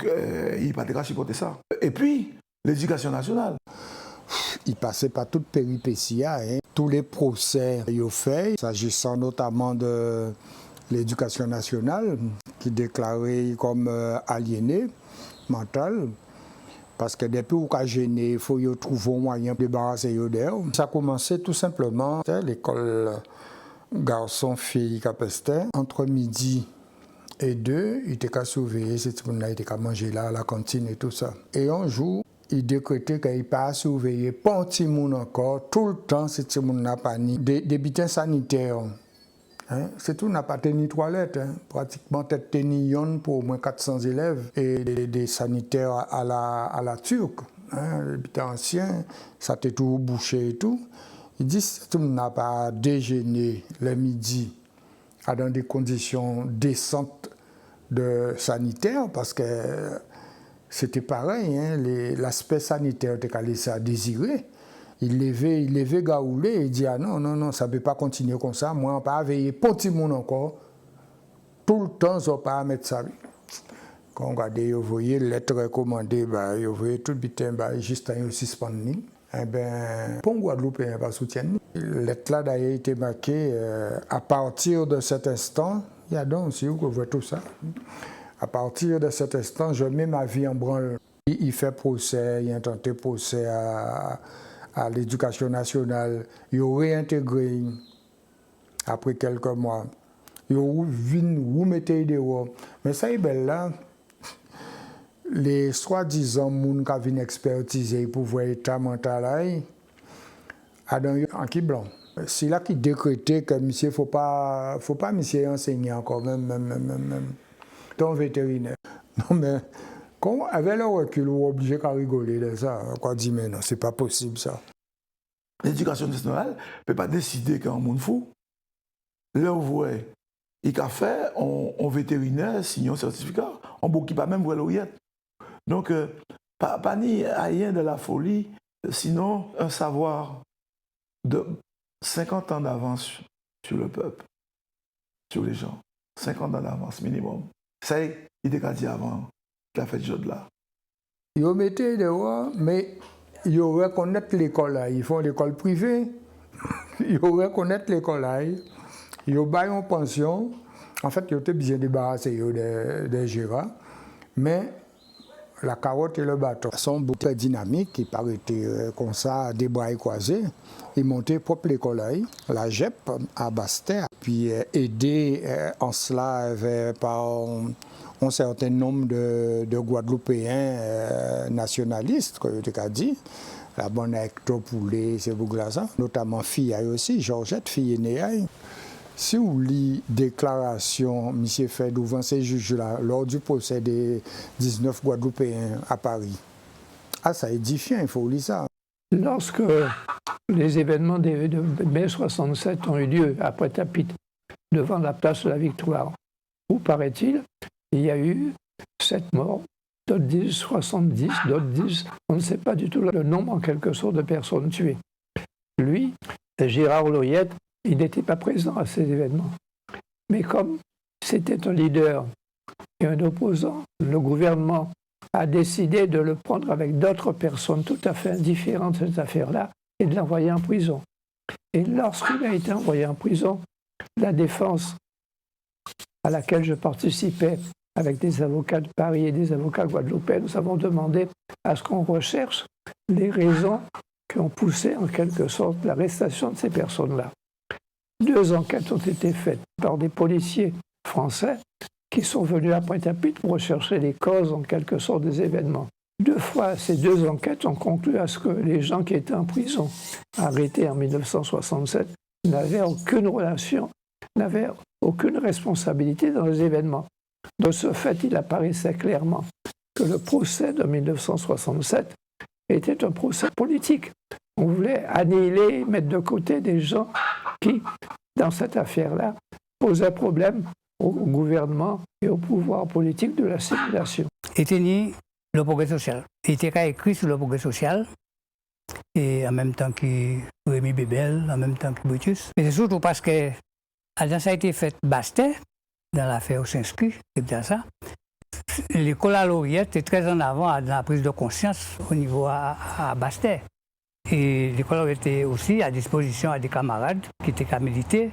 il n'a pas de supporter ça. Et puis, l'éducation nationale. Il passait par toute péripétie, hein. Tous les procès qu'il a fait, s'agissant notamment de l'éducation nationale, qui déclarait comme aliéné mental. Parce que depuis qu'on a gêné, il faut trouver un moyen de débarrasser d'eux. Ça a commencé tout simplement à l'école garçon-fille Capestin. Entre midi et 2, il était qu'à surveiller, il était qu'à manger là, à la cantine et tout ça. Et un jour, il décrétait qu'il n'allait pas surveiller, pas un petit monde encore, tout le temps, ce petit monde n'a pas ni des bulletins sanitaires. Hein? C'est tout, n'a pas tenu toilette, hein? Pratiquement peut-être tenu pour au moins 400 élèves et des sanitaires à la turque. Hein? Les bulletins anciens, ça était tout bouché et tout. Il dit que tout le monde n'a pas déjeuné le midi dans des conditions décentes de sanitaire parce que c'était pareil, hein? L'aspect sanitaire était laissé à désirer. Il levait Gaoulé et il dit ah non, ça ne peut pas continuer comme ça. Moi, on ne peut pas veiller pour tout le monde encore. Tout le temps, on ne peut pas mettre ça. Quand on regarde, vous voyez, lettre recommandée, vous voyez tout le bitin, juste un suspendu. Eh bien, pour Guadeloupe, il n'y a pas de soutien. La lettre là d'ailleurs été marquée à partir de cet instant, il y a donc aussi où vous voyez tout ça. À partir de cet instant, je mets ma vie en branle. Il fait procès, il a tenté procès à l'éducation nationale. Il a réintégré après quelques mois. Il a remis dehors. Mais ça est belle là. Les soi-disant gens qui viennent expertiser pour voir l'état mental, a un qui blanc. C'est là qu'il décrétait que monsieur, faut pas monsieur enseigner encore même. Ton vétérinaire. Non mais quand avec le recul, on est obligé de rigoler de ça. On dit mais non, c'est pas possible ça. L'éducation nationale ne peut pas décider qu'un monde fou. Là vous voyez, il a fait en vétérinaire signer un certificat, on ne peut pas même voir l'oreillette. Donc pas ni rien de la folie, sinon un savoir de 50 ans d'avance sur le peuple, sur les gens. 50 ans d'avance minimum. Ça, il était dit avant qu'il a fait ce jeu-là. Ils mettaient dehors, mais ils reconnaissent l'école là. Ils font l'école privée. Ils reconnaissent l'école là. Ils ont une pension. En fait, ils étaient bien débarrassés des gérants. Mais la carotte et le bâton sont beaucoup très dynamiques. Ils paraissent comme ça, des bras croisés. Ils montaient propre l'école là, la JEP à Bastia. Puis aidés en cela par un certain nombre de Guadeloupéens nationalistes, comme tu as dit. La bonne Hector Poulet, c'est Bouglaza. Notamment fille aussi, Georgette, fille aînée. Si vous lisez déclaration M. fait devant ces juges-là lors du procès des 19 Guadeloupéens à Paris, ça édifiant, il faut lire ça. Lorsque les événements de mai 67 ont eu lieu à Pointe-à-Pitre, devant la place de la Victoire, où, paraît-il, il y a eu 7 morts, d'autres disent 70, d'autres disent, on ne sait pas du tout le nombre en quelque sorte de personnes tuées. Lui, Gérard Loyette, il n'était pas présent à ces événements. Mais comme c'était un leader et un opposant, le gouvernement a décidé de le prendre avec d'autres personnes tout à fait indifférentes de cette affaire-là et de l'envoyer en prison. Et lorsqu'il a été envoyé en prison, la défense à laquelle je participais avec des avocats de Paris et des avocats guadeloupéens, nous avons demandé à ce qu'on recherche les raisons qui ont poussé en quelque sorte l'arrestation de ces personnes-là. 2 enquêtes ont été faites par des policiers français qui sont venus à Pointe-à-Pitre pour rechercher les causes en quelque sorte des événements. 2 fois, ces 2 enquêtes ont conclu à ce que les gens qui étaient en prison, arrêtés en 1967, n'avaient aucune relation, n'avaient aucune responsabilité dans les événements. De ce fait, il apparaissait clairement que le procès de 1967 était un procès politique. On voulait annihiler, mettre de côté des gens qui, dans cette affaire-là, posaient problème au gouvernement et au pouvoir politique de la civilisation. Était né le progrès social. Il était écrit sur le progrès social, et en même temps que Rémi Bébel, en même temps que Brutus. Mais c'est surtout parce que ça a été fait Bastet, dans l'affaire Osinski, c'est bien ça. l'école à Lauriette est très en avant dans la prise de conscience au niveau à Bastet. Et l'école était aussi à disposition à des camarades qui étaient qu'à militer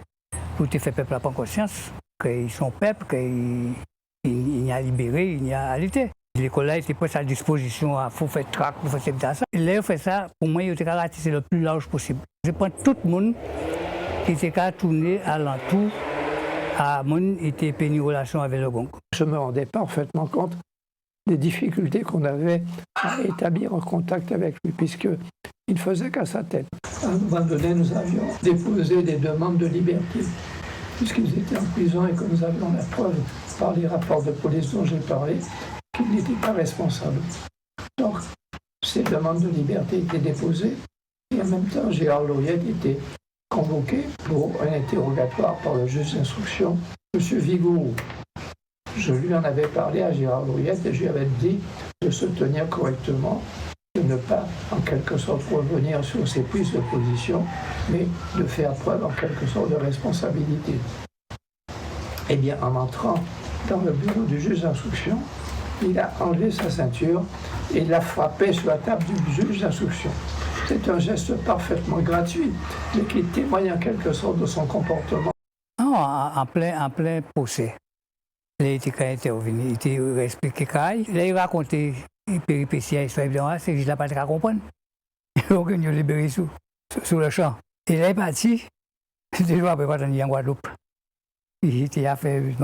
pour te faire peuple prendre conscience qu'ils sont peuple, qu'il y a libéré, il y a alité. L'école là était presque à disposition, il faut faire trac, il faut faire ça. Et là, il fait ça, pour moi, il était ratisser le plus large possible. Je prends tout le monde qui était qu'à tourner alentour à mon était péni relation avec le gong. Je me rendais parfaitement compte des difficultés qu'on avait à établir un contact avec lui, puisqu'il ne faisait qu'à sa tête. À un moment donné, nous avions déposé des demandes de liberté, puisqu'ils étaient en prison et que nous avions la preuve par les rapports de police dont j'ai parlé, qu'ils n'étaient pas responsables. Donc, ces demandes de liberté étaient déposées, et en même temps, Gérard Lauriette était convoqué pour un interrogatoire par le juge d'instruction, M. Vigourou. Je lui en avais parlé à Gérard Lauriette et je lui avais dit de se tenir correctement, de ne pas en quelque sorte revenir sur ses prises de position, mais de faire preuve en quelque sorte de responsabilité. Eh bien, en entrant dans le bureau du juge d'instruction, il a enlevé sa ceinture et l'a frappé sur la table du juge d'instruction. C'est un geste parfaitement gratuit, mais qui témoigne en quelque sorte de son comportement. Non, en plein procès. Il était intervenu, il était expliqué Kai. Là, il racontait les péripéties à l'histoire, c'est que je n'ai pas à comprendre. Donc, il a libéré sous le champ. Et là, il est parti. C'était jour après, quand on est en Guadeloupe. Il était à faire, il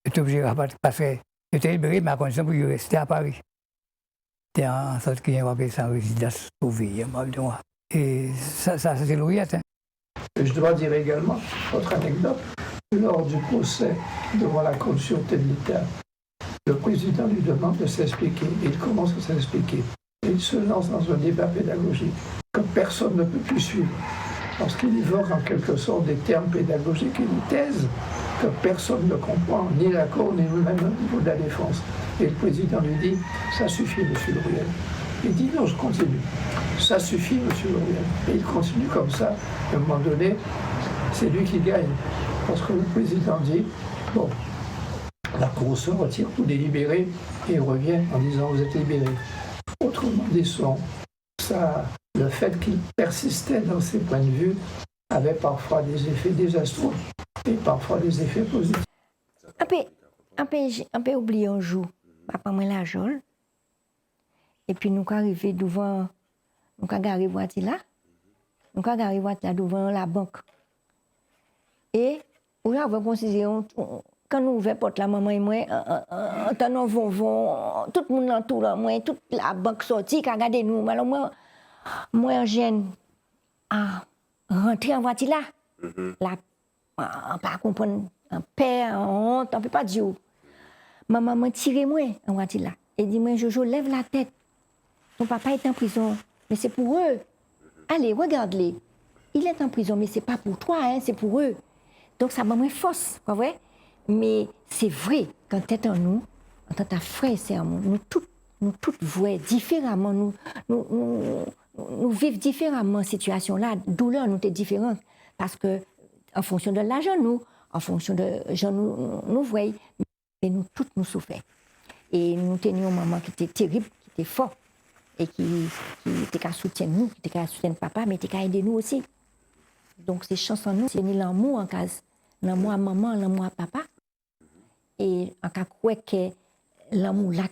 était obligé de passer. Il était libéré, mais à condition pour rester à Paris. C'était en sorte qu'il y avait sa résidence sauvée. Et ça c'est Lauriette. Hein. Je dois dire également, autre anecdote, lors du procès devant la Cour de sûreté de l'État, le président lui demande de s'expliquer. Il commence à s'expliquer. Et il se lance dans un débat pédagogique que personne ne peut plus suivre. Parce qu'il évoque en quelque sorte des termes pédagogiques et une thèse que personne ne comprend, ni la Cour, ni même au niveau de la défense. Et le président lui dit, ça suffit, monsieur Lauriette. Il dit, non, je continue. Ça suffit, monsieur Lauriette. Et il continue comme ça. À un moment donné, c'est lui qui gagne. Parce que le président dit, bon, la Cour se retire pour délibérer et il revient en disant, vous êtes libéré. Autrement dit, le fait qu'il persistait dans ses points de vue avait parfois des effets désastreux et parfois des effets positifs. Un peu oublié un jour, papa m'a la jole. Et puis nous arrivons devant, nous garé voiture là, devant la banque. Et on avait considéré, quand nous ouvrons la porte, la maman et moi, entendons vont, tout le monde l'entoure, moi, toute la banque sortie, qui a regardé nous. Alors moi, en gêne, à rentrer en voiture là, là, pas comprendre, en père, en honte, on ne peut pas dire. Maman m'a tiré moi en voiture là. Et dit, moi, Jojo, lève la tête. Ton papa est en prison, mais c'est pour eux. Allez, regarde-les. Il est en prison, mais ce n'est pas pour toi, hein, c'est pour eux. Donc ça m'a moins force, pas vrai? Mais c'est vrai, quand tu es en nous, en tant que frère et sœur, nous toutes voyons différemment, nous vivons différemment cette situation-là. Douleur nous est différente. Parce que, en fonction de l'argent, en fonction de gens nous voyons, mais nous toutes nous souffrons. Et nous tenions une maman qui était terrible, qui était forte, et qui était qu'à soutenir nous, qui était qu'à soutenir papa, mais qui était qu'à aider nous aussi. Donc ces chansons, nous, c'est l'amour en case. L'amour à maman, l'amour à papa. Et en cas que l'amour là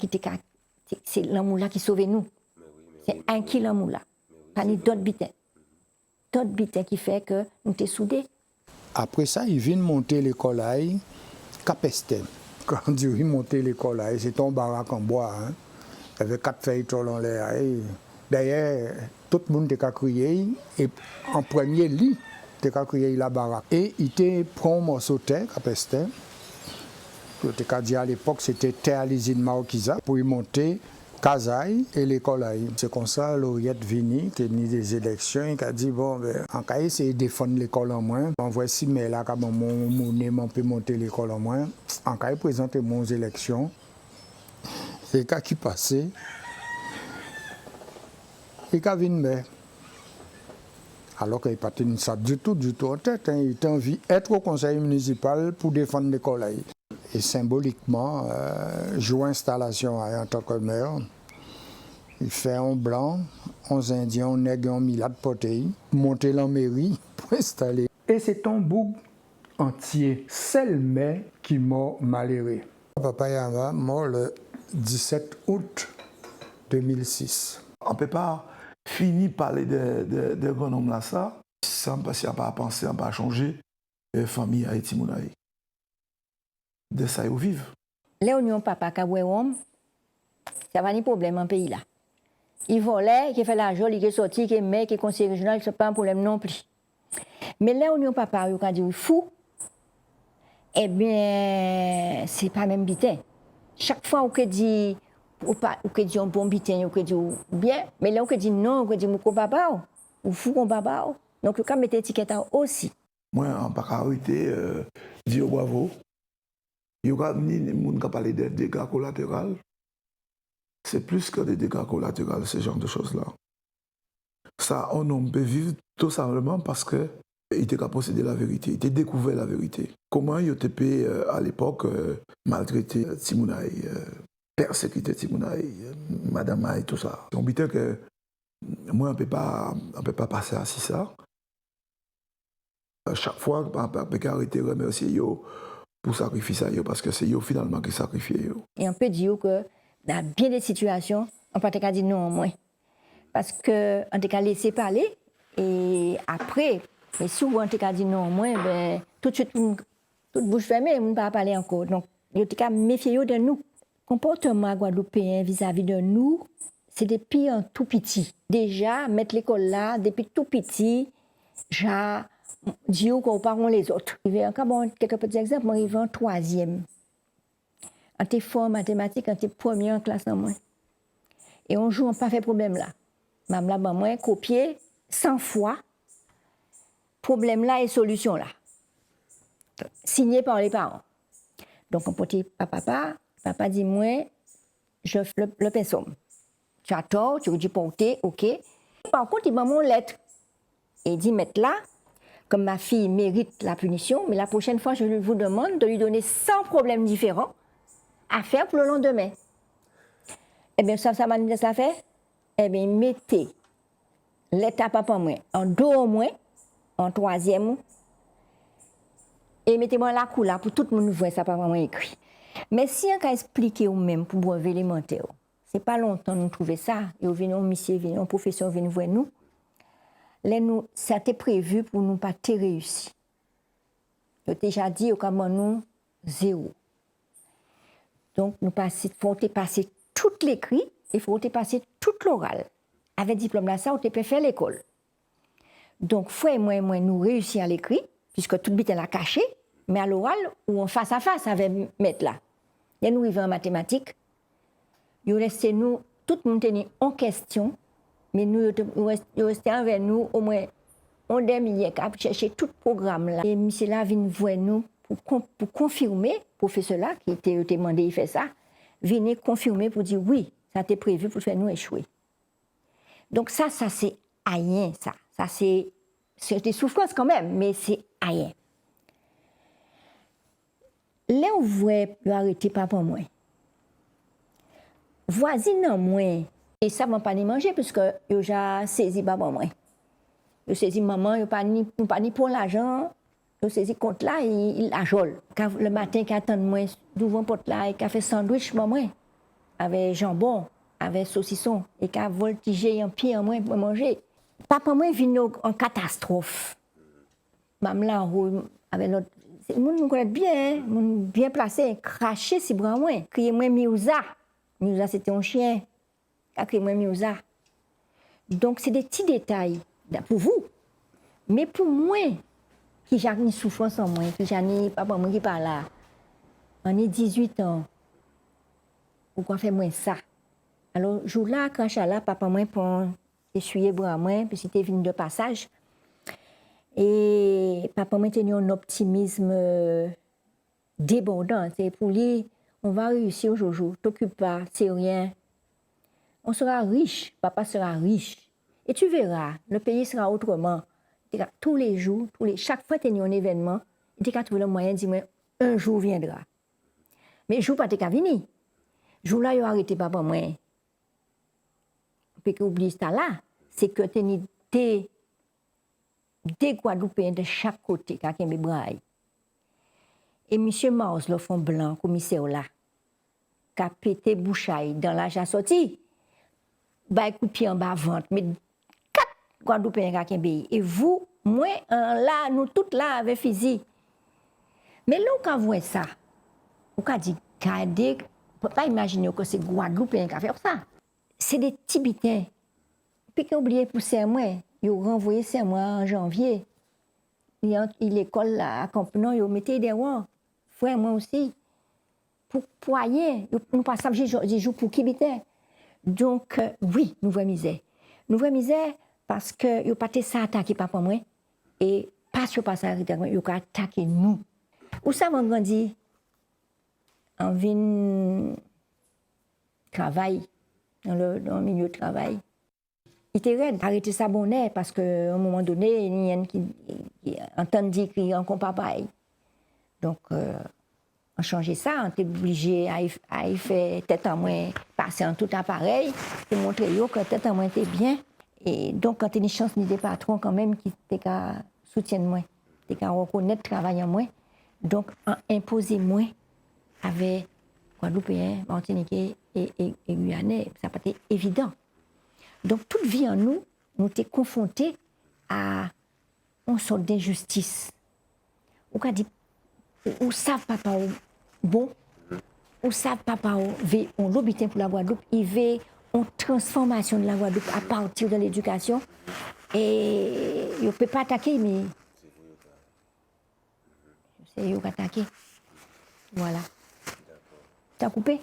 c'est l'amour là qui sauve nous. C'est un qui l'amour là. Pas ni d'autres bitins. D'autres bitins qui fait que nous sommes soudés. Après ça, il vient monter l'école à Capestem. Quand on dit monter l'école à c'est un baraque en bois. Hein. Il y avait 4 feuilles dans l'air. D'ailleurs, tout le monde était crié. Et en premier lit, il était crié la baraque. Et il était prend un morceau de terre, Capestem. À l'époque, c'était terre à l'usine Marquisa pour y monter Kazaï et l'école. C'est comme ça, Lauriette Vini, qui a mis des élections, il a dit, bon, en cas essayer de défendre l'école en moins. On voit si, mais là, quand on peut monter l'école en moins, en cas présenter mon élection, et quand qui passait, et quand vient mais alors qu'il n'a pas tenu ça du tout en tête, il était envie d'être au conseil municipal pour défendre l'école. Et symboliquement, joue installation en tant que maire. Il fait un blanc, 11 Indiens, on nègre, on milat potéi, monter la mairie pour installer. Et c'est un bouc entier, seul mais qui mort malheureux. Papa Yama mort le 17 août 2006. On ne peut pas finir par parler de grand homme là, ça, sans passer à pas penser, à pas changer, famille Haïti Mounaï. De ça, ils vivent. Là, on papa qui a ça va pas de problème en pays là. Il volait, il fait l'argent, il est sorti, il est maire, il est conseiller régional, ce n'est pas un problème non plus. Mais là, on papa qui a dit fou, eh bien, c'est pas même bitin. Chaque fois on dit un bon bitin, on dit bien, mais là on dit non, on dit mon papa ou fou mon papa. Donc le cas mettait étiquette aussi. Moi en parité dis bravo. Il y a ni monde qui parler de dégâts collatéraux. C'est plus que des dégâts collatéraux ce genre de choses là. Ça on peut vivre tout simplement parce que il était capable de posséder la vérité, il était découvert la vérité. Comment il était à l'époque maltraité Timounaï, persécuté Timounaï, Madame Maï, tout ça. On dit que moi, on ne peut pas passer à ça. Chaque fois, on peut arrêter de remercier pour sacrifier ça, parce que c'est eux finalement qui sacrifient. Et on peut dire que dans bien des situations, on peut dire non, moins. Parce qu'on peut laisser parler et après, mais souvent, on a dit non, moi, ben, tout de suite, toute bouche fermée, on ne peut pas parler encore. Donc, il faut méfier de nous. Le comportement guadeloupéen vis-à-vis de nous, c'est depuis un tout petit. Déjà, mettre l'école là, depuis tout petit, j'ai dit qu'on parle les autres. Il y a encore quelques petits exemples. Moi, je vais en troisième. On était fort en mathématiques, on était premier en classe en moins. Et on joue, on n'a pas fait problème là. Même là, moi, copier 100 fois. Problème là et solution là. Signé par les parents. Donc, on peut dire, papa dit, moi, je fais le pinceau. Tu as tort, tu veux dire porter, ok. Par contre, il m'a mon lettre. Et il dit, mettre là, comme ma fille mérite la punition, mais la prochaine fois, je vous demande de lui donner 100 problèmes différents à faire pour le lendemain. Eh bien, ça m'a dit ça fait. Eh bien, mettez l'étape papa moi en deux au moins, en troisième, et mettez-moi la couleur pour tout le monde voir ça par moi écrit. Mais si on a expliqué ou même pour brevet élémentaire, c'est pas longtemps nous trouver ça, et venons monsieur, venons professeur, venons voir nous. Là nous, ça était prévu pour nous pas te réussir. J'ai déjà dit au comment nous 0. Donc nous faut passer tout l'écrit, il faut passer tout l'oral. Avec diplôme là ça, on peut faire l'école. Donc faut et moi nous réussir à l'écrit puisque tout bit est là caché, mais à l'oral ou en face à face avec maître là. Et nous arrivons en mathématiques, il restait nous tout le monde tenait en question, mais nous restait avec nous au moins on demi pour chercher tout programme là. Et monsieur là vient voir nous pour confirmer professeur là qui était demandé il fait ça, venez confirmer pour dire oui, ça était prévu pour faire nous échouer. Donc ça c'est rien ça. Ça c'est des souffrances quand même, mais c'est rien. Là on voit arrêter papa moi. Voisine non moi et ça m'a pas ni manger parce que yo déjà saisi papa moi. Yo saisi maman, yo pas ni pour l'argent. Yo saisi compte là il la jole. Le matin qui attend moi devant porte là et qui a fait sandwich maman avec jambon, avec saucisson et qui a voltigé un pied en moi pour manger. Papa moi vient en catastrophe. Maman là avec l'autre moun connaît bien, moun bien placé, craché si bras moi, crier moi Miuza. Miuza c'était un chien. A crié moi Miuza. Donc c'est des petits détails pour vous. Mais pour moi qui j'ai une souffrance en moi, qui j'ai papa moi qui parle là. On est 18 ans. Pourquoi faire moi ça? Alors jour là quand je suis là papa moi pour essuyer bras moi puis c'était venu de passage. Et papa m'a tenu un optimisme débordant. C'est pour lui, on va réussir aujourd'hui. T'occupe pas, c'est rien. On sera riche, papa sera riche. Et tu verras, le pays sera autrement. Tous les jours, chaque fois que tu as un événement, tu as trouvé le moyen de dire, un jour viendra. Mais je ne pas te venir. Jour là, ils ont arrêté papa moi. Puis qu'oublie ça là, c'est que tu as des Guadeloupéens de chaque côté qui ont des brailles. Et M. Mars, le fond blanc, commissaire là, qui a pété bouchaille dans l'âge à sorti, bah coup de pied en bas vente, mais 4 Guadeloupéens qui ont des. Et vous, moi, là, nous toutes là avec physique. Mais là, quand vous voyez ça, vous avez dit, on ne peut pas imaginer que c'est Guadeloupéens qui ont fait ça. C'est des Tibétains. Puis qu'ils ont oublié pour moi, ils ont renvoyé moi en janvier. L'école à Campenon, ils ont mis des rois. Frère, moi aussi. Pour rien. Nous passons des jours pour Tibétains. Donc, oui, nous voyons misère. Nous voyons misère parce que ils n'ont pas ça attaqué papa moi. Et parce que pas ça ils ont attaqué nous. Où ça m'a grandi? En vin travail, dans le milieu de travail. Il était raide, arrêter ça bonnet parce qu'à un moment donné, il y a qui entend dire qu'il y a encore pareil. Donc, on changeait ça, on était obligé à y faire tête en moins, passer en tout appareil, pour montrer que tête en moins était bien. Et donc, quand il y a une chance, des patrons quand même qui soutiennent moi, qui reconnaître le travail en moi. Donc, imposer moins avec Guadeloupéens, Martiniquais et Guyanais. Ça n'a pas été évident. Donc, toute vie en nous, nous sommes confrontés à une sorte d'injustice. On a dit, ou savent papa bon, ou savent papa on l'habitant pour la Guadeloupe, il veut une transformation de la Guadeloupe à partir de l'éducation. Et il ne peut pas attaquer, mais c'est eux qui attaquent. Voilà. T'as coupé?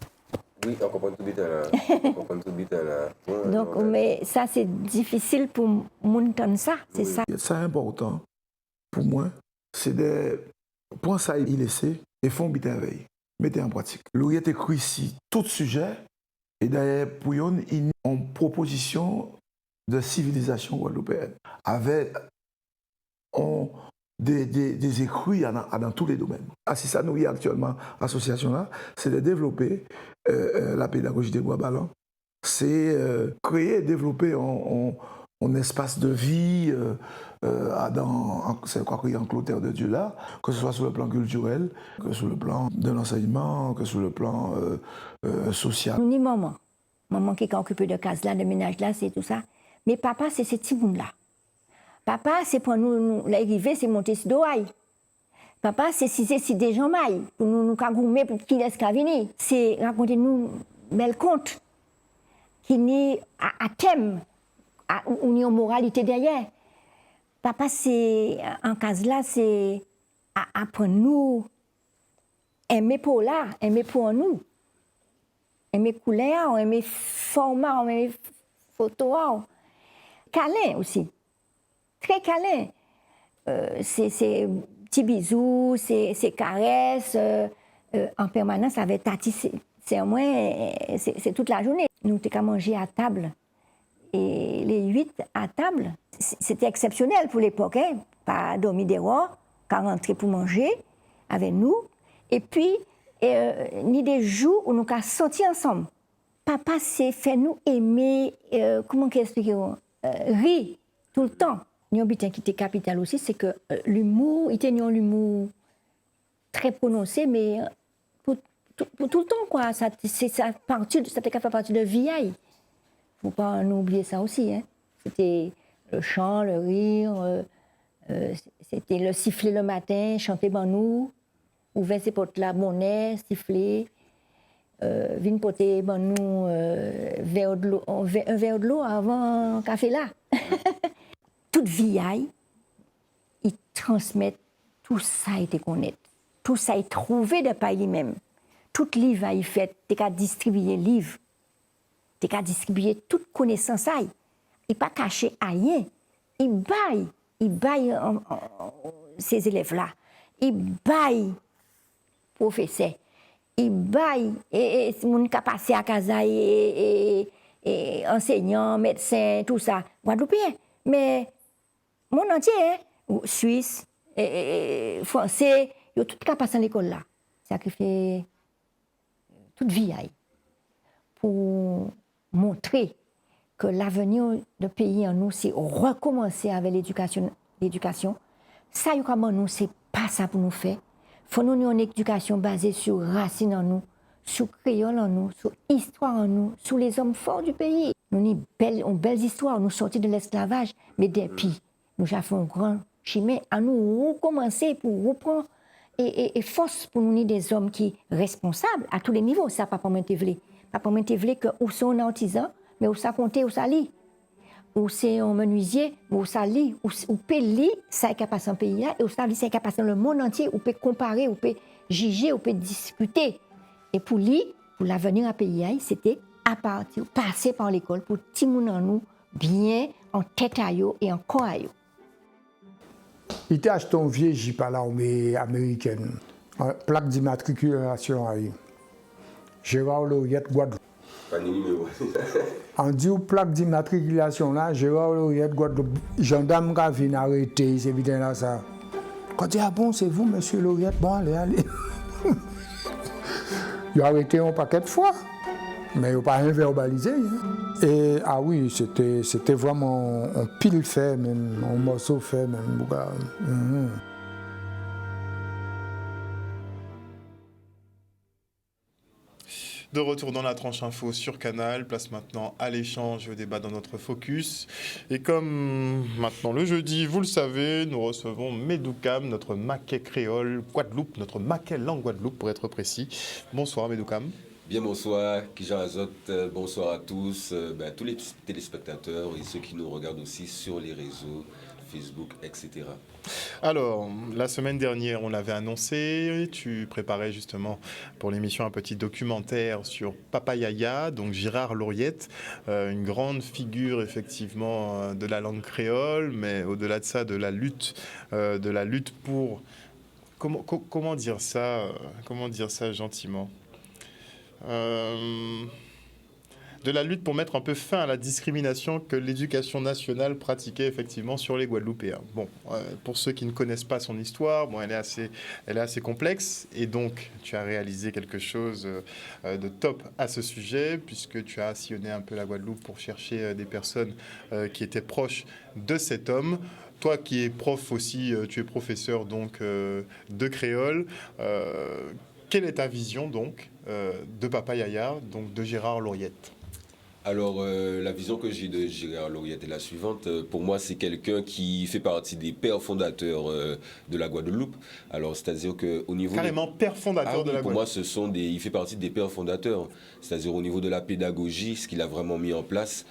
Oui, on comprend tout vite là. On comprend tout vite là. Donc, mais ça, c'est difficile pour monter ça, c'est ça. C'est important pour moi. C'est de prendre ça, il laisser et font biter la veille. Mettez en pratique. L'aurait écrit ici tout sujet et d'ailleurs, pour eux, ils ont une proposition de civilisation guadeloupéenne avec des écrits dans tous les domaines. Si ça nous y est actuellement, l'association là, c'est de développer la pédagogie des bois ballants, c'est créer et développer un espace de vie c'est quoi qu'il y a en clôture de Dieu là, que ce soit sur le plan culturel, que sur le plan de l'enseignement, que sur le plan social. Nous ni maman qui est occupée de case là, de ménage là, c'est tout ça. Mais papa, c'est ces petits bouts là. Papa, c'est pour nous l'arrivée, c'est monter sur l'oreille. Papa, c'est des gens mailles, pour nous cagoumer, pour qui laisse venir. C'est raconter nous belles contes, qui n'est à thème, où il y a une moralité derrière. Papa, c'est, en case là, c'est apprendre nous, aimer pour là, aimer pour nous. Aimer couleur, aimer format, aimer photo. Câlin aussi. Très câlin. C'est petits bisous, c'est caresses. En permanence, avec Tati, c'est toute la journée. Nous avons mangé à table. Et les 8 à table, c'était exceptionnel pour l'époque. Hein? Pas dormir dehors, qu'à rentrer pour manger avec nous. Et puis, ni des jours où nous avons sorti ensemble. Papa s'est fait nous aimer, comment expliquer, rire tout le temps. Nous qui était capital aussi, c'est que l'humour, il était un humour très prononcé, mais pour tout le temps, quoi. Ça fait partie de vieille. Il ne faut pas nous oublier ça aussi. Hein. C'était le chant, le rire, c'était le siffler le matin, chanter ben nous, ouvrir ses portes là, bonnet, siffler, venir porter ben nous un verre de l'eau avant le café là. Toute vieille, ils transmettent tout ça, ils te connaissent. Tout ça, ils trouvent de par lui-même. Tout livre, ils fait, tu as distribué livre. Tu as distribué toute connaissance. Il n'est pas caché à rien. Il baille ces élèves-là. Il baille professeur. Il baille et mon qui a passé à casa et enseignant, médecin, tout ça. Guadeloupéen. Mais monde entier, hein? Suisse, français, ils ont tout passé à l'école là. Ça qui fait toute vie pour montrer que l'avenir du pays en nous, c'est recommencer avec l'éducation. Ça, comment nous, c'est pas ça pour nous faire. Il faut nous une éducation basée sur racines en nous, sur créole en nous, sur histoire en nous, sur les hommes forts du pays. Nous avons une belle histoire, nous sortis de l'esclavage, mais depuis, nous avons un grand chemin à nous recommencer pour reprendre et force pour nous des hommes qui sont responsables à tous les niveaux. Ça, pas pour m'intévler. Pas pour m'intévler que où sont un artisan, mais où ça compter, où ça lit. Ou c'est un menuisier, où ça lit, où peut lire, ça est capable en pays, et où ça lit, ça est capable dans le monde entier, où peut comparer, où peut juger, où peut discuter. Et pour lui, pour l'avenir à pays, c'était à partir, passer par l'école pour tout le monde en nous, bien en tête à eux et en corps à eux. Il t'a acheté un vieux Jeep à l'armée américaine, plaque d'immatriculation à lui. Gérard Lauriette, Guadeloupe. Pas de numéro. On dit plaque d'immatriculation là, Gérard Lauriette, Guadeloupe. Gendarme qui vient arrêter, c'est évident là ça. Quand il dit, ah bon, c'est vous, monsieur Lauriette, bon, allez. Il a arrêté un paquet de fois, mais il n'a pas rien verbalisé. Et ah oui, c'était vraiment un pile fait, même, un morceau fait, même. De retour dans la tranche info sur Canal, place maintenant à l'échange, au débat dans notre focus. Et comme maintenant le jeudi, vous le savez, nous recevons Medoukam, notre maquet créole Guadeloupe, notre maquet langue Guadeloupe pour être précis. Bonsoir Medoukam. Bien bonsoir, Kijan Azot, bonsoir à tous, tous les téléspectateurs et ceux qui nous regardent aussi sur les réseaux, Facebook, etc. Alors, la semaine dernière, on l'avait annoncé, tu préparais justement pour l'émission un petit documentaire sur Papa Yaya, donc Gérard Lauriette, une grande figure effectivement de la langue créole, mais au-delà de ça, de la lutte pour... Comment dire ça gentiment de la lutte pour mettre un peu fin à la discrimination que l'éducation nationale pratiquait effectivement sur les Guadeloupéens. Bon, pour ceux qui ne connaissent pas son histoire, bon, elle est assez complexe et donc tu as réalisé quelque chose de top à ce sujet puisque tu as sillonné un peu la Guadeloupe pour chercher des personnes qui étaient proches de cet homme. Toi qui es prof aussi, tu es professeur donc de créole. Quelle est ta vision donc de Papa Yaya, donc de Gérard Lauriette? Alors, la vision que j'ai de Gérard Lauriette est la suivante. Pour moi, c'est quelqu'un qui fait partie des pères fondateurs de la Guadeloupe. Alors, c'est-à-dire qu'au niveau... Carrément père fondateur de la Guadeloupe. Pour moi, il fait partie des pères fondateurs. C'est-à-dire au niveau de la pédagogie, ce qu'il a vraiment mis en place,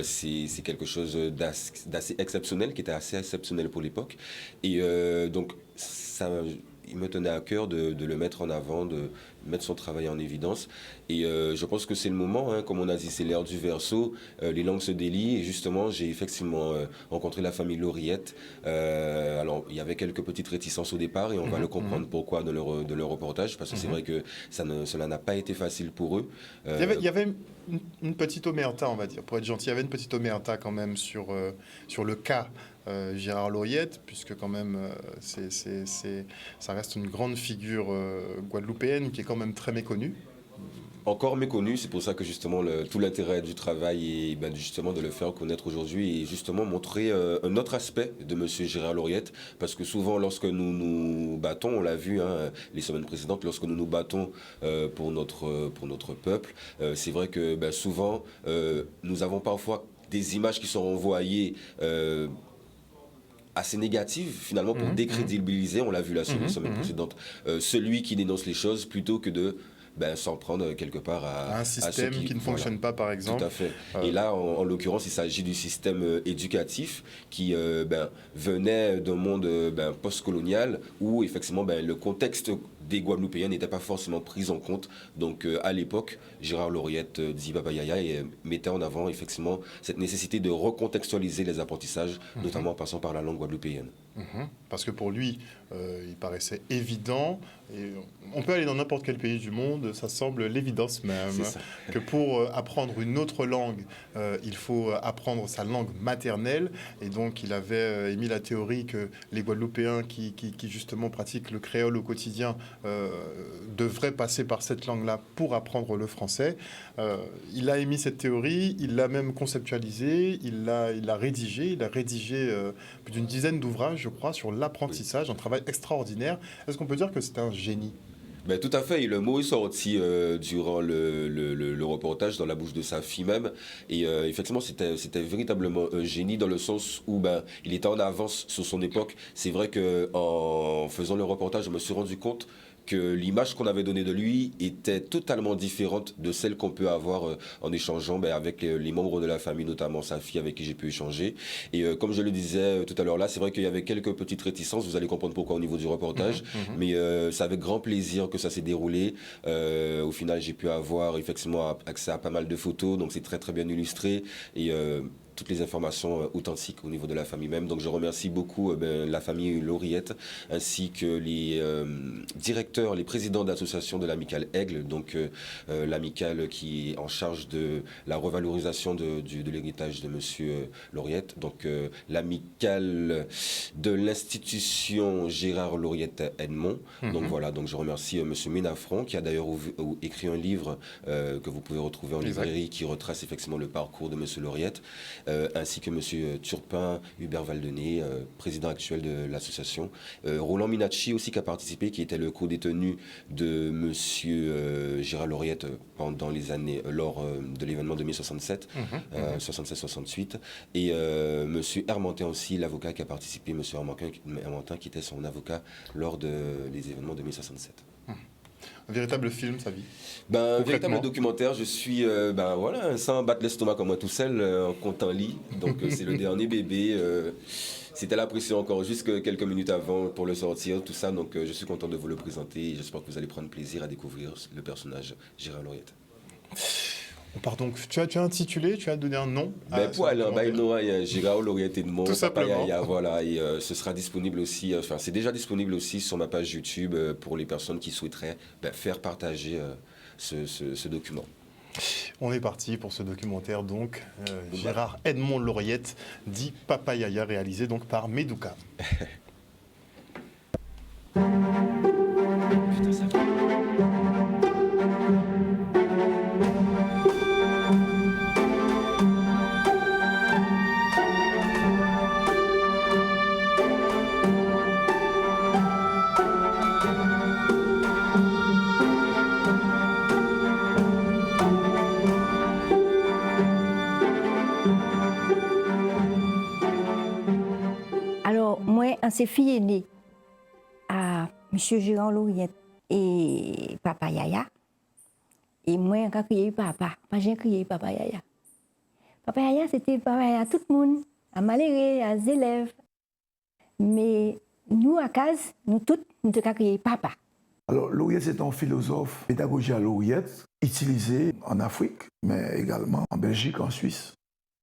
c'est quelque chose d'assez exceptionnel, qui était assez exceptionnel pour l'époque. Et donc, ça... Il me tenait à cœur de le mettre en avant, de mettre son travail en évidence. Et je pense que c'est le moment, hein, comme on a dit, c'est l'ère du verseau, les langues se délient. Et justement, j'ai effectivement rencontré la famille Lauriette. Alors, il y avait quelques petites réticences au départ et on va le comprendre pourquoi de leur reportage, parce que c'est vrai que cela n'a pas été facile pour eux. Il y avait une petite omerta, on va dire, pour être gentil. Il y avait une petite omerta quand même sur le cas Gérard Lauriette, puisque quand même ça reste une grande figure guadeloupéenne qui est quand même très méconnue. Encore méconnu, c'est pour ça que justement tout l'intérêt du travail est justement de le faire connaître aujourd'hui et justement montrer un autre aspect de monsieur Gérard Lauriette, parce que souvent lorsque nous nous battons, on l'a vu les semaines précédentes, lorsque nous nous battons pour notre peuple, c'est vrai que souvent nous avons parfois des images qui sont renvoyées assez négative finalement pour décrédibiliser, on l'a vu la semaine précédente, celui qui dénonce les choses plutôt que de s'en prendre quelque part à un système qui ne fonctionne pas, par exemple. Tout à fait. Et là, en l'occurrence, il s'agit du système éducatif qui venait d'un monde post-colonial où effectivement le contexte des Guadeloupéens n'était pas forcément pris en compte. Donc à l'époque, Gérard Lauriette, dit Papa Yaya, mettait en avant effectivement cette nécessité de recontextualiser les apprentissages, notamment en passant par la langue guadeloupéenne. Parce que pour lui, il paraissait évident, et on peut aller dans n'importe quel pays du monde, ça semble l'évidence même, que pour apprendre une autre langue, il faut apprendre sa langue maternelle. Et donc, il avait émis la théorie que les Guadeloupéens qui justement pratiquent le créole au quotidien devraient passer par cette langue-là pour apprendre le français. Il a émis cette théorie, il l'a même conceptualisée, il l'a rédigée. Il a rédigé plus d'une dizaine d'ouvrages, je crois, sur l'apprentissage, un travail extraordinaire. Est-ce qu'on peut dire que c'est un génie ? Ben, tout à fait, et le mot est sorti durant le reportage dans la bouche de sa fille même, et effectivement c'était véritablement un génie dans le sens où il était en avance sur son époque. C'est vrai qu'en faisant le reportage, je me suis rendu compte que l'image qu'on avait donnée de lui était totalement différente de celle qu'on peut avoir en échangeant avec les membres de la famille, notamment sa fille avec qui j'ai pu échanger. Et comme je le disais tout à l'heure là, c'est vrai qu'il y avait quelques petites réticences, vous allez comprendre pourquoi au niveau du reportage, mais c'est avec grand plaisir que ça s'est déroulé. Au final, j'ai pu avoir effectivement accès à pas mal de photos, donc c'est très très bien illustré, et toutes les informations authentiques au niveau de la famille même. Donc je remercie beaucoup la famille Lauriette, ainsi que les directeurs, les présidents d'association de l'amicale Aigle, donc l'amicale qui est en charge de la revalorisation de l'héritage de monsieur Lauriette, donc l'amicale de l'institution Gérard Lauriette Edmond. Donc voilà, donc je remercie monsieur Ménafron, qui a d'ailleurs écrit un livre que vous pouvez retrouver en librairie, qui retrace effectivement le parcours de monsieur Lauriette. Ainsi que M. Turpin, Hubert Valdenay, président actuel de l'association. Roland Minacci aussi qui a participé, qui était le co-détenu de M. Gérard Lauriette pendant les années, lors de l'événement de mai 67, 67-68. Et M. Hermantin aussi, l'avocat qui a participé, M. Hermantin qui était son avocat lors des événements de mai 67. Un véritable film, sa vie. Un véritable documentaire. Je suis sans battre l'estomac comme moi tout seul, en comptant lit. Donc c'est le dernier bébé. C'était la pression encore juste quelques minutes avant pour le sortir, tout ça. Donc je suis content de vous le présenter et j'espère que vous allez prendre plaisir à découvrir le personnage Gérard Lauriette. On part donc. Tu as intitulé, tu as donné un nom. Pour aller Gérard Lauriette Edmond. Tout simplement. Voilà, et ce sera disponible aussi, c'est déjà disponible aussi sur ma page YouTube pour les personnes qui souhaiteraient faire partager ce document. On est parti pour ce documentaire, donc Gérard Edmond Lauriette, dit Papa Yaya, réalisé donc par Medouka. Putain, ça va. Ses filles aînées à M. Gérard Lauriette et Papa Yaya. Et moi, j'ai crié papa. J'ai crié Papa Yaya. Papa Yaya, c'était Papa Yaya, tout le monde, à Maléré, à les élèves. Mais nous, à Case, nous tous, nous avons crié papa. Alors, Lauriette, c'est un philosophe, pédagogie à Lauriette, utilisé en Afrique, mais également en Belgique, en Suisse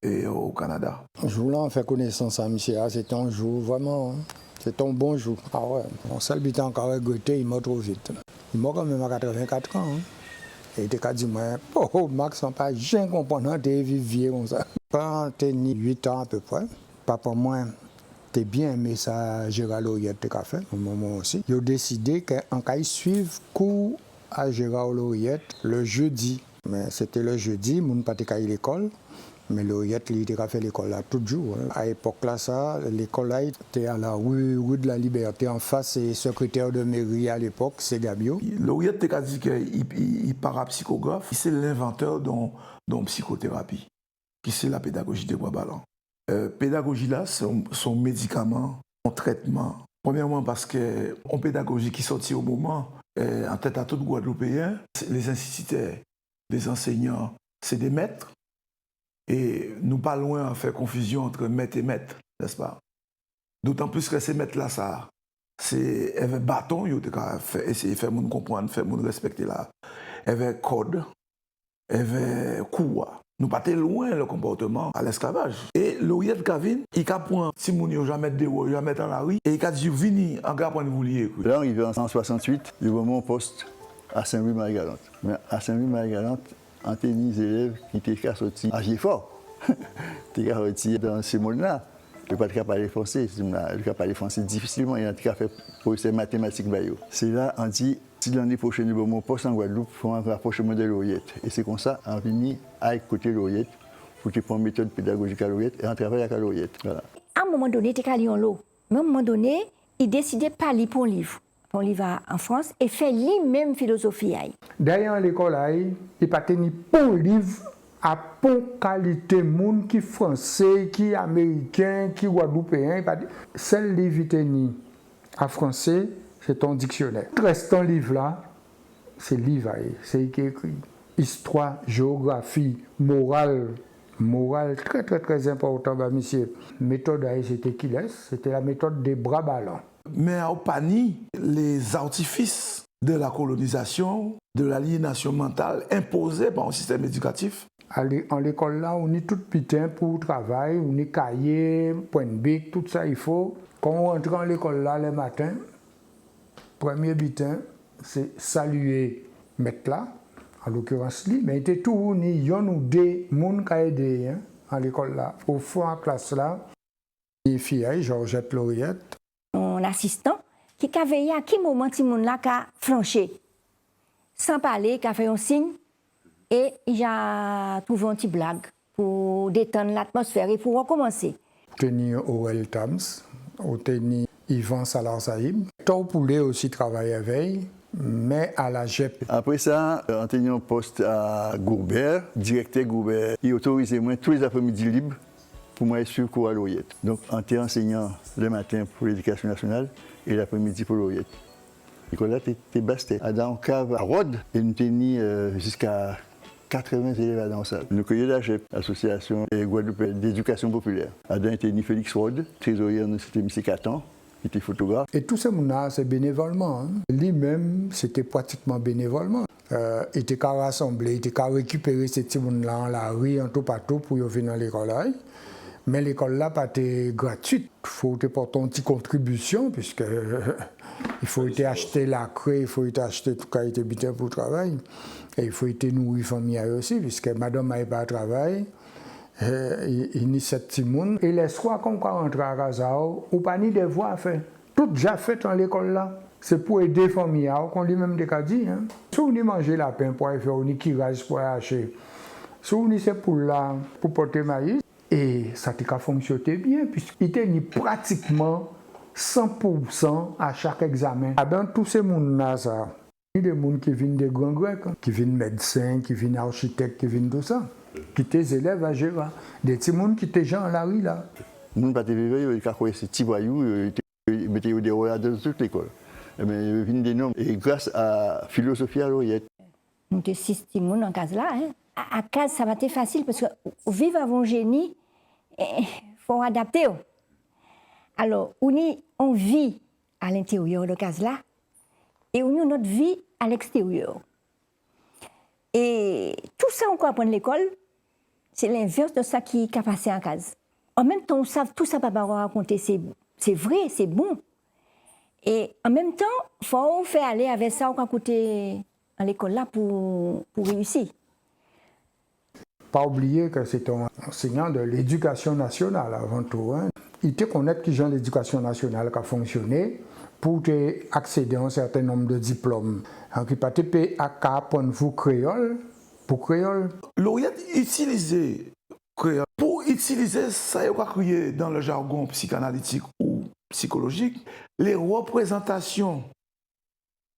et au Canada. Un jour-là, on fait connaissance à monsieur, c'est un jour vraiment, c'est un bon jour. Ah ouais, mon seul but encore regretté, il m'a trop vite. Il m'a quand même à 84 ans. Et il t'a dit, oh Max, on pas jamais comprendre, t'es vivier comme ça. Quand t'es 8 ans à peu près, papa moi, t'es bien aimé ça, Gérard Lauriette, t'es fait, au moment aussi. Ils ont décidé qu'en cas, ils suivent cours à Gérard Lauriette le jeudi. Mais c'était le jeudi, mon pas à l'école. Mais Lauriette, il a fait l'école là tout jour. À l'époque là, l'école là était à la rue de la Liberté, en face et secrétaire de mairie à l'époque, c'est Gabio. Lauriette a dit qu'il est parapsychographe, c'est l'inventeur de psychothérapie, qui c'est la pédagogie des bois ballants. Pédagogie là, son médicament, son traitement. Premièrement parce qu'en pédagogie qui sortit au moment, en tête à tout Guadeloupéen, les instituteurs, les enseignants, c'est des maîtres. Et nous pas loin à faire confusion entre maître et maître, n'est-ce pas? D'autant plus que ces maîtres-là, c'est un bâton, ils ont essayé de faire nous comprendre, faire nous respecter là. Il y avait code, il y avait cours. nous pas loin le comportement à l'esclavage. Et l'Orient Kavin, il a pris si moun yo jamais dehors, jamais dans la rue, et il a dit vini en gars pour vous lier. Là, arrivé en 1968, il y a un poste à Saint-Louis-Marie-Galante. Mais à Saint-Louis-Marie-Galante, on a des élèves qui étaient sortis à Gifford. Ils étaient sortis dans ces mondes-là. Je ne peux pas parler français, je ne peux pas parler français difficilement, il y a un fait pour ces mathématiques. C'est là, on dit, si l'année prochaine, nous avons un poste en Guadeloupe, il faut un rapprochement de l'Oriette. Et c'est comme ça, on vient à écouter l'Oriette, pour prendre une méthode pédagogique à l'Oriette et on travaille avec l'Oriette. Voilà. À un moment donné, tu as lu en l'eau. Mais à un moment donné, il décidait de pas lire pour un livre. Pour un livre en France et fait lui-même philosophie. Derrière l'école, il n'y a pas de bon livre. À bon qualité, monde qui français, qui américain, qui guadeloupéen, seul livre qui en français, c'est ton dictionnaire. Le restant livre là, c'est livre, c'est écrit. Histoire, géographie, morale, très très très important, bah, monsieur. Méthode c'était qui laisse, c'était la méthode des bras ballants. Mais au pani, les artifices de la colonisation, de l'aliénation mentale imposée par un système éducatif. En l'école là, on est tout putain pour le travail, on est cahier, point de bic, tout ça il faut. Quand on rentre en l'école là le matin, premier butin, c'est saluer maître là, en l'occurrence lui, mais il était tout ni yon ou des moun qui aidé en l'école là. Au fond en classe là, les filles, Georgette Lauriette. Mon assistant, qui a veillé à quel moment ce moun là a franchi, sans parler, qui a fait un signe. Et il a trouvé un petit blague pour détendre l'atmosphère et pour recommencer. Tenu Orel Tams, tenu Yvan Salar-Saïb. Ton poulet aussi travaillait avec, mais à la GEP. Après ça, on tenu un poste à Gourbert, directeur Gourbert. Il autorisait moi tous les après-midi libres pour moi suivre cours à l'Oriette. Donc, on était enseignant le matin pour l'éducation nationale et l'après-midi pour l'Oriette. L'école là, c'était basté. Dans un cave à Rhodes, et nous tenions jusqu'à 80 élèves dans la salle. Nous cueillions la GEP, Association Guadeloupe d'éducation populaire. Adam était Félix Rode, trésorier, c'était M. Catan, qui était photographe. Et tout ce monde-là, c'est bénévolement. Hein. Lui-même, c'était pratiquement bénévolement. Il était qu'à rassembler, il était qu'à récupérer ces petits monde-là en la rue, en tout partout, pour venir dans l'école là. Mais l'école là, pas gratuite. Il faut porter une petite contribution, puisque il faut acheter la craie, il faut acheter tout qualité butin pour le travail. Et il faut nourrir la famille aussi, puisque madame n'avait pas de travail. Il y a 7 petits monde. Et les soirs, quand on rentre à Razao, on n'a pas de devoir à faire. Tout déjà fait dans l'école là. C'est pour aider la famille, qu'on lui même des dit. Hein. Si on mange la pain pour faire, on y kirage pour acheter. Si on c'est pour là, pour porter maïs. Et ça a fonctionné bien, puisqu'il était pratiquement 100% à chaque examen. Dans tous ces mondes-là, ça. Il y a des gens qui viennent des grands grecs, qui viennent médecins, qui viennent architectes, qui viennent tout ça. Qui étaient élèves à Géva. Des petits gens qui étaient gens à la rue là. Les gens qui étaient vivants, ces petits voyous, ils mettaient des rois dans toute l'école. Ils viennent des noms. Et grâce à la philosophie à l'Oriette. Nous sommes 6 petits gens en case là. Hein. À case, ça va être facile parce que vivre avant génie, il faut adapter. Alors, on vit à l'intérieur de case là et on a notre vie à l'extérieur. Et tout ça, on apprend à l'école, c'est l'inverse de ça qui a passé en case. En même temps, on sait tout ça, papa raconter, c'est vrai, c'est bon. Et en même temps, il faut faire aller avec ça, on a écouté à l'école là pour réussir. Pas oublier que c'est un enseignant de l'éducation nationale avant tout. Hein. Il te connaît qui genre l'éducation nationale qui a fonctionné pour accéder à un certain nombre de diplômes. Donc, il peut apprendre vous créole pour créole. L'Oriette utilisait créole pour utiliser ça qu'il a créé dans le jargon psychanalytique ou psychologique, les représentations.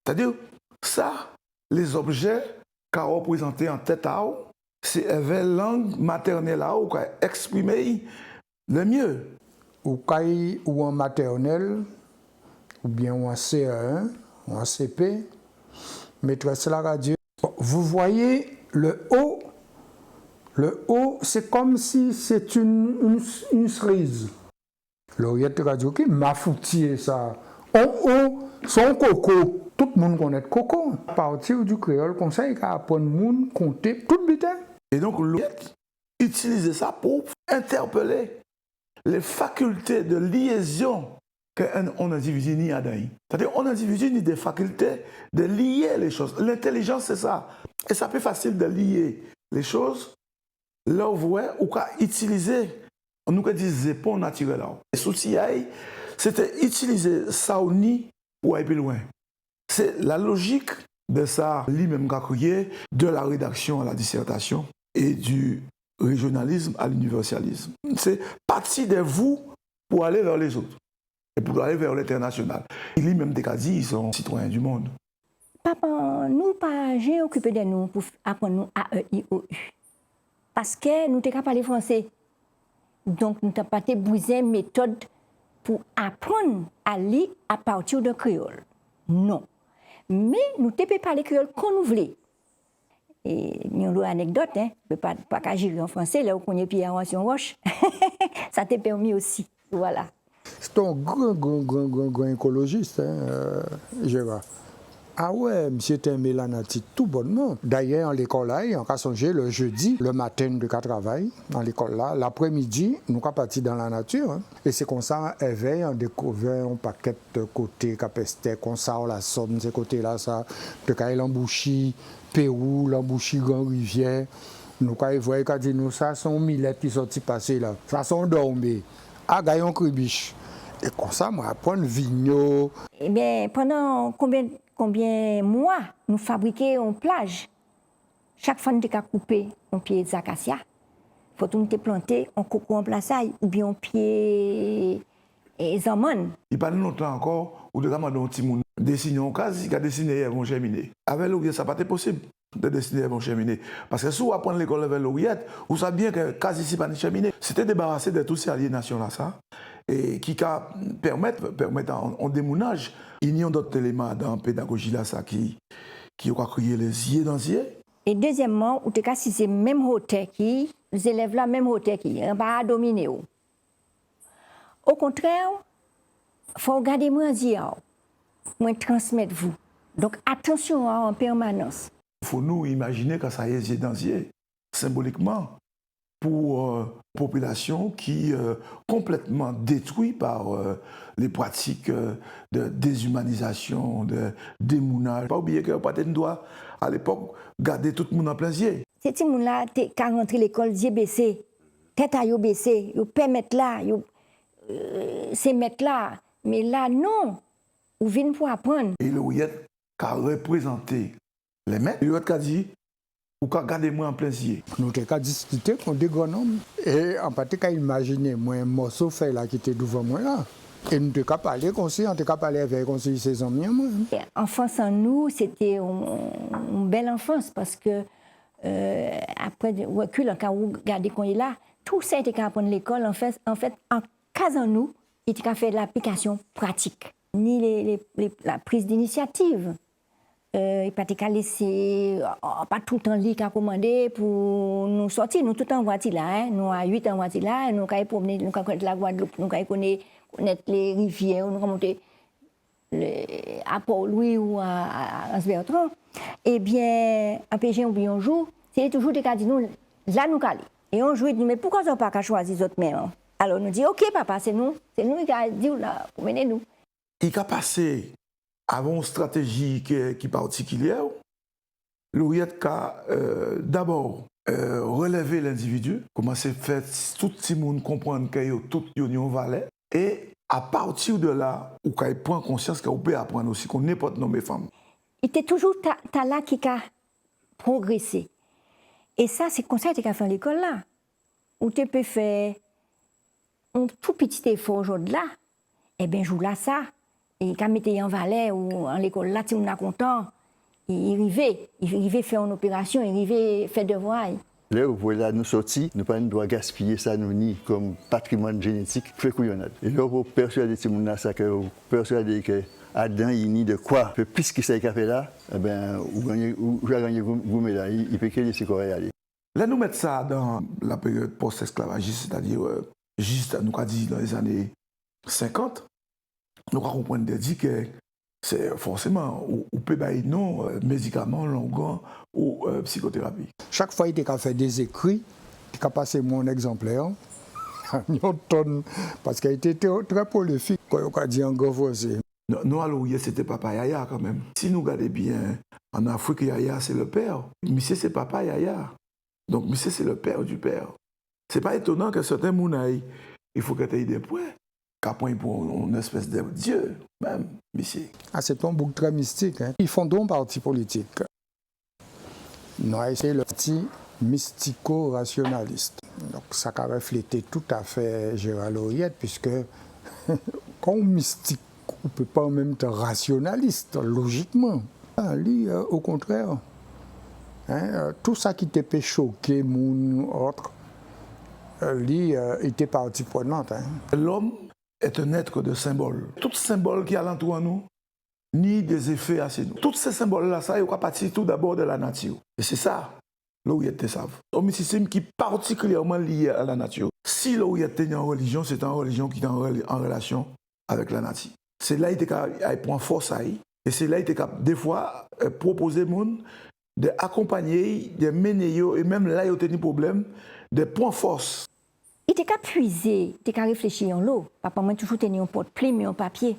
C'est-à-dire, ça, les objets qu'a représenté en tête à haut, c'est la langue maternelle là où exprimer le mieux. Ou en maternelle, ou bien en CE1, ou en CP, maîtresse la radio. Vous voyez le haut. Le haut, c'est comme si c'est une cerise. L'Oriette radio qui m'a foutu ça. En haut, son coco. Tout le monde connaît coco. À partir du créole, conseil qu'à apprendre le monde compter tout le butin. Et donc, l'Oriette utiliser ça pour interpeller les facultés de liaison qu'un individu n'y a d'ailleurs. C'est-à-dire qu'un individu a des facultés de lier les choses. L'intelligence, c'est ça. Et c'est plus facile de lier les choses là où vous voyez, ou qu'à utiliser, on nous dit épaules naturelles. Et souci, c'était utiliser ça au nid pour aller plus loin. C'est la logique de ça, lui-même qu'a créé, de la rédaction à la dissertation et du régionalisme à l'universalisme. C'est parti de vous pour aller vers les autres et pour aller vers l'international. Lui-même des cas dit, ils sont citoyens du monde. Papa, nous pas j'ai occupé de nous pour apprendre nous AEIOU. Parce que nous n'étions pas parler français. Donc nous n'avons pas besoin de méthode pour apprendre à lire à partir de créole. Non. Mais nous ne pouvons parler créole qu'on nous voulait. Et il y a une anecdote, hein, ne peut pas qu'agir en français, là où on est Pierre en roche. Ça t'a permis aussi. Voilà. C'est un grand écologiste, hein, Gérard. Ah ouais, monsieur t'aimait la nature tout bonnement. D'ailleurs, en l'école là, on a songé le jeudi, le matin de travail, dans l'école là, l'après-midi, nous sommes partis dans la nature. Hein. Et c'est comme ça, éveil, on découvert un paquet de côtés, capesté, comme ça, on la somme, ces côtés-là, ça, de Kaï l'embouchi, Pérou, l'embouchi Grand Rivière. Nous, quand ils voient, quand ils nous, ça, sont millettes qui sont passés là, ça sont dormés. Ah, gaillon cribiche. Et comme ça, moi, apprendre vigno. Eh bien, pendant combien de mois nous fabriquions une plage? Chaque fois que nous avons coupé un pied d'acacia, il faut que nous planter un coco en plaçaille ou bien un pied zamane. Il n'y a pas longtemps encore où nous avons un petit monde dessiner un cas, qui a dessiné un germiné. Avec l'ouvrier, ça n'a pas été possible de dessiner un germiné. Parce que si vous apprenez l'école avec l'ouvrier, vous savez bien que quasi ici, pas de germiné. C'était débarrassé de toutes ces aliénations-là, ça. Et qui permettent en démounage. Il y a d'autres éléments dans la pédagogie là, ça, qui ont créé les yeux dans les yeux. Et deuxièmement, ou si c'est même hauteur qui, les élèves là, même hauteur qui, on va dominer. Au contraire, il faut garder moins dire, moins transmettre vous. Donc attention en permanence. Il faut nous imaginer que ça y est yeux dans les yeux, symboliquement, pour population qui complètement détruite par les pratiques de déshumanisation, de démounage. Pas oublier que peut-être doit à l'époque garder tout le monde en plein yeux. Ces petits gens là, quand rentré l'école, yeux baissés, tête à yeux baissés, ils permettent là, c'est mettre là, mais là non, ils viennent pour apprendre. Et le Ouyet a représenté les maîtres, il a dit ou qu'à garder moi en plein yeux. Nous avons discuté avec des grands hommes. Et en particulier, imaginez moi un morceau fait là qui était devant moi là. Et nous avons parlé comme si, on a parlé avec ses amis. Enfance en nous, c'était une belle enfance parce que après le recul, quand vous regardez qu'on est là, tout ça était qu'à apprendre à l'école. En fait, en cas en nous, il était qu'à faire de l'application pratique, ni la prise d'initiative. Il pas qu'à laisser pas tout le temps lit qu'à commander pour nous sortir nous tout en voiture là hein. Nous à 8 en voiture là nous qu'à promener nous qu'à connaître la Guadeloupe nous qu'à connaître les rivières nous qu'à monter à Port-Louis ou à Anse-Bertrand. Eh bien en PG ou bien un jour c'est toujours des cas dit nous là nous qu'à aller et on joue dit mais pourquoi on pas qu'à choisir les autres mères. Alors nous dit OK papa c'est nous qui a dit là pour mener nous. Il a passé avant une stratégie qui est particulière, l'Ouyet a d'abord relevé l'individu, commencé à faire tout le monde comprendre qu'il y a toute union valait, et à partir de là, on prend conscience qu'on peut apprendre aussi qu'on n'est pas nommé femme. Il était toujours là qui a progressé. Et ça, c'est comme ça que tu as fait à l'école là, où tu peux faire un tout petit effort aujourd'hui là, et bien, je joue là ça. Et quand il était en Valais ou en l'école, là, si on est content, il arrivait faire une opération, il arrivait faire devoir. Là où voilà, nous sortis, nous ne doit gaspiller ça nous ni comme patrimoine génétique, fait couillonnade. Et là, pour persuader ces gens-là, persuader que Adam, il n'y de quoi, plus que ça fait là, eh bien, vous gagnez vous là, il peut laisser Corée aller. Là, nous mettons ça dans la période post-esclavagiste, c'est-à-dire juste, nous avons dit dans les années 50. Nous comprenons que c'est forcément ou peut non médicaments, longuants ou psychothérapie. Chaque fois, il a fait des écrits qui a passé mon exemplaire. Newton, parce qu'il a été très prolifique, quand on a dit en Gauvoisé. Nous, à l'Ouyet, c'était Papa Yaya quand même. Si nous regardons bien, en Afrique, Yaya, c'est le père. Monsieur, c'est Papa Yaya. Donc, monsieur, c'est le père du père. C'est pas étonnant que certains mounaïs, il faut que tu aies des points. Qu'après, pour une espèce de Dieu, même, monsieur. Ah, c'est un bouc très mystique. Hein. Ils font donc un parti politique. Nous avons essayé le parti mystico-rationaliste. Donc, ça a reflété tout à fait Gérald Lauriette, puisque quand on mystique, on ne peut pas en même temps rationaliste, logiquement. Lui, au contraire, hein, tout ça qui t'était choqué, moun, autre, lui, était partie prenante. Hein. L'homme est un être de symboles. Tout symbole qui est alentour de nous, ni des effets à nous. Tous ces symboles-là, ça, ils vont partir tout d'abord de la nature. Et c'est ça, l'Ouyet savent. Un mysticisme qui est particulièrement lié à la nature. Si l'Ouyet est en religion, c'est une religion qui est en relation avec la nature. C'est là qu'il prend force à y. Et c'est là qu'il des fois proposer aux gens d'accompagner, de mener, et même là, il y a des problèmes, des points force. Il était qu'à puiser, il était qu'à réfléchir en l'eau. Papa, moi, toujours tenu un porte-plume, un papier,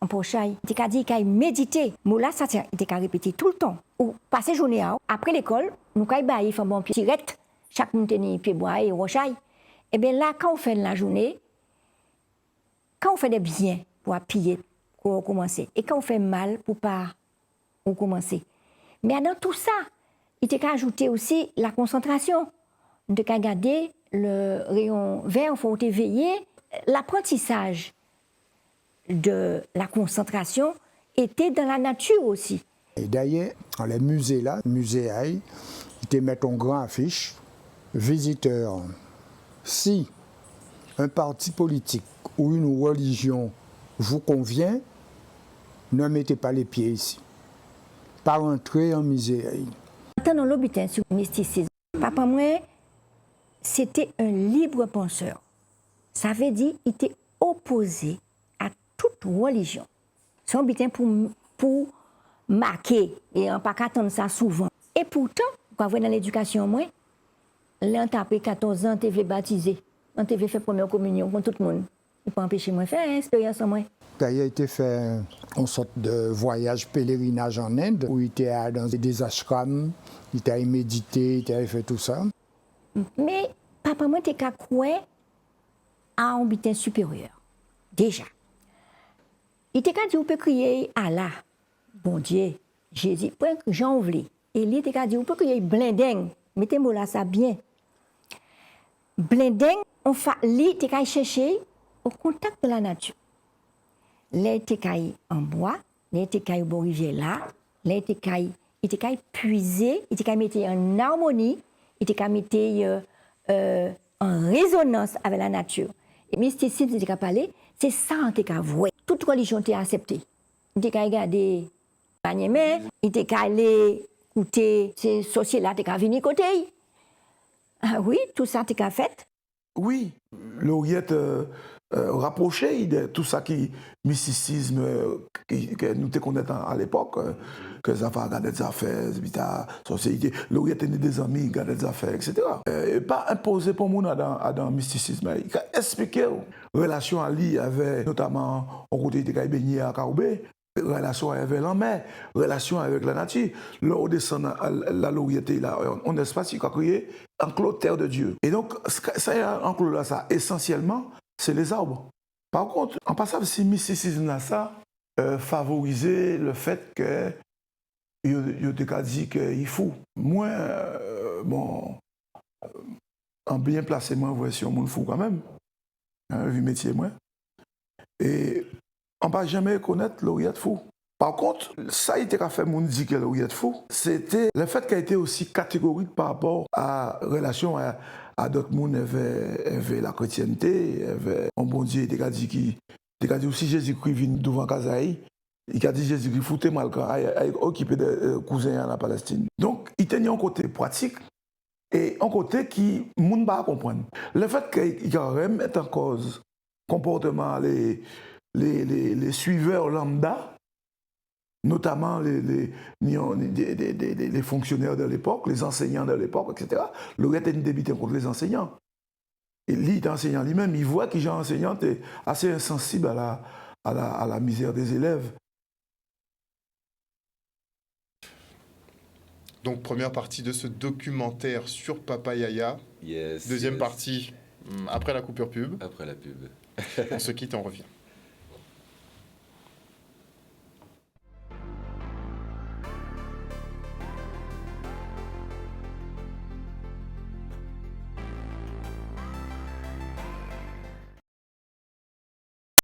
un pochaille. Il était qu'à dire qu'il méditer. Moi, là, ça, il était qu'à répéter tout le temps. Ou passer journée après l'école, nous, quand il fait un bon pied direct, chaque monde tenait pied bois et rochaille. Et bien là, quand on fait la journée, quand on fait des biens pour appuyer, pour commencer, et quand on fait mal pour pas recommencer. Mais dans tout ça, il était qu'à ajouter aussi la concentration. Il était qu'à garder le rayon vert, il faut veiller. L'apprentissage de la concentration était dans la nature aussi. Et d'ailleurs, dans les musées là, musée Aïe, ils te mettent en grand affiche, visiteurs. Si un parti politique ou une religion vous convient, ne mettez pas les pieds ici. Pas rentrer en musée Aïe. Dans l'habitant sur le mysticisme, papa moi, c'était un libre penseur. Ça veut dire qu'il était opposé à toute religion. C'est un habitant pour marquer, et on ne peut pas attendre ça souvent. Et pourtant, quand vous dans l'éducation, moi, là, on après 14 ans, on t'est baptisé, on t'est fait première communion pour tout le monde. Il ne peut pas empêcher moi de faire une expérience en moi. Il a été fait une sorte de voyage pèlerinage en Inde, où il était dans des ashrams, il était médité, il avait fait tout ça. Mais papa, moi, t'es qu'à croire à un habitant supérieur. Déjà. Il était qu'à dire, on peut crier Allah, bon Dieu, Jésus, point que j'en voulais. Et lui, était qu'à dire, on peut crier blinding. Mettez-moi là, ça bien. Blinding, on fait, lui, t'es qu'à chercher au contact de la nature. Là, t'es qu'à en bois, là, t'es qu'à au rivière là, là, t'es qu'à puiser, il était qu'à mettre en harmonie, il était qu'à mettre en résonance avec la nature. Et mysticisme, il était qu'à parler, c'est ça on était qu'à voir. Toute religion était acceptée. Il était qu'à regarder Pagnémé, il était qu'à aller écouter ces sorciers-là, il était qu'à venir côté. Ah oui, tout ça était qu'à fait. Oui, Lauriette rapproché de tout ça qui mysticisme que nous te connaissons à l'époque, que ça va regarder des affaires, la société, Lauriette est des amis, regarder des affaires, etc. Et pas imposé pour nous dans le mysticisme. Il a expliqué la relation à lui avec notamment au côté de Kaibéni à Kaoubé, relation avec la mer, relation avec la nature. Là, on descend à la Lauriette, là, on espace qui a créé un clos terre de Dieu. Et donc, ça, un clos là, ça, essentiellement, c'est les arbres. Par contre, en passant ce mysticisme-là, ça favorisait le fait que il a dit qu'il faut. Moi, bon, en bien placé, moi, voici mon fou quand même, vu métier, moi. Et on ne va jamais connaître Lauriette fou. Par contre, ça a été fait mon dit que Lauriette fou, c'était le fait qu'elle était aussi catégorique par rapport à relation à d'autres mondes, avait la chrétienté, avait un bon Dieu, il a dit aussi Jésus-Christ vient devant Kazaï, il a dit Jésus-Christ foutait mal quand il occupé des cousins à la Palestine. Donc, il tenait un côté pratique et un côté qui ne monde pas comprendre. Le fait qu'il remet en cause comportement les suiveurs lambda, notamment les fonctionnaires de l'époque, les enseignants de l'époque, etc. L'aurait été débité contre les enseignants. Et lui, enseignant lui-même, il voit que Jean enseignant est assez insensible à la misère des élèves. Donc, première partie de ce documentaire sur Papa Yaya. Deuxième partie, après la coupure pub. Après la pub. On se quitte, on revient.